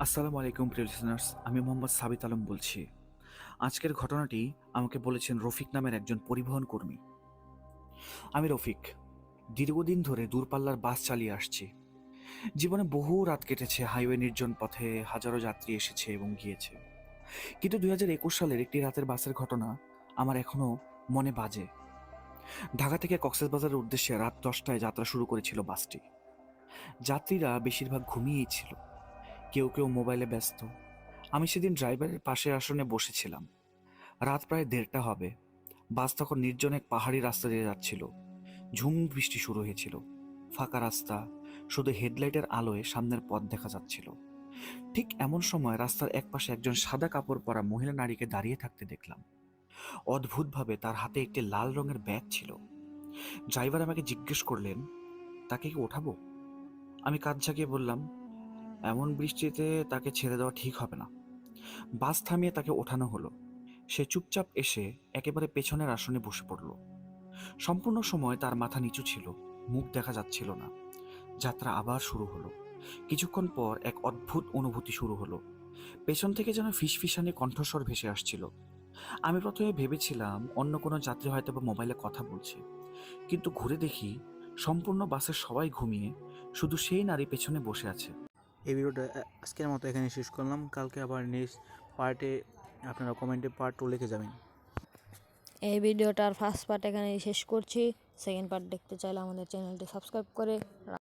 আসসালামু আলাইকুম প্রিয় লিসেনার্স, আমি মোহাম্মদ সাবিত আলম বলছি। আজকের ঘটনাটি আমাকে বলেছেন রফিক নামের একজন পরিবহন কর্মী। আমি রফিক, দীর্ঘদিন ধরে দূরপাল্লার বাস চালিয়ে আসছি। জীবনে বহু রাত কেটেছে, হাইওয়ে নির্জন পথে হাজারো যাত্রী এসেছে এবং গিয়েছে। কিন্তু 2021 সালের একটি রাতের বাসের ঘটনা আমার এখনো মনে বাজে। ঢাকা থেকে কক্সবাজারের উদ্দেশ্যে রাত 10টায় যাত্রা শুরু করেছিল বাসটি। যাত্রীরা বেশিরভাগ ঘুমিয়েই ছিল, কেউ কেউ মোবাইলে ব্যস্ত। আমি সেদিন ড্রাইভারের পাশের আসনে বসেছিলাম। রাত প্রায় 1:30 হবে। বাস তখন নির্জন এক পাহাড়ি রাস্তা দিয়ে যাচ্ছিল। ঝুম বৃষ্টি শুরু হয়েছিল। ফাঁকা রাস্তা, শুধু হেডলাইটের আলোয় সামনের পথ দেখা যাচ্ছিল। ঠিক এমন সময় রাস্তার একপাশে একজন সাদা কাপড় পরা মহিলা নারীকে দাঁড়িয়ে থাকতে দেখলাম। অদ্ভুতভাবে তার হাতে একটি লাল রঙের ব্যাগ ছিল। ড্রাইভার আমাকে জিজ্ঞেস করলেন, তাকে কি ওঠাবো? আমি কাঁধ ঝাঁকিয়ে বললাম, এমন বৃষ্টিতে তাকে ছেড়ে দেওয়া ঠিক হবে না। বাস থামিয়ে তাকে ওঠানো হলো। সে চুপচাপ এসে একেবারে পেছনের আসনে বসে পড়ল। সম্পূর্ণ সময় তার মাথা নিচু ছিল, মুখ দেখা যাচ্ছিল না। যাত্রা আবার শুরু হলো। কিছুক্ষণ পর এক অদ্ভুত অনুভূতি শুরু হলো। পেছন থেকে যেন ফিসফিসানি কণ্ঠস্বর ভেসে আসছিল। আমি প্রথমে ভেবেছিলাম অন্য কোনো যাত্রী হয়তো বা মোবাইলে কথা বলছে, কিন্তু ঘুরে দেখি সম্পূর্ণ বাসের সবাই ঘুমিয়ে, শুধু সেই নারী পেছনে বসে আছে। এই ভিডিওটা আজকের মতো এখানে শেষ করলাম। কালকে আবার নেক্সট পার্টে আপনারা কমেন্টে পার্ট 2 লিখে যাবেন। এই ভিডিওটার ফার্স্ট পার্ট এখানেই শেষ করছি। সেকেন্ড পার্ট দেখতে চাইলে আমাদের চ্যানেলটি সাবস্ক্রাইব করে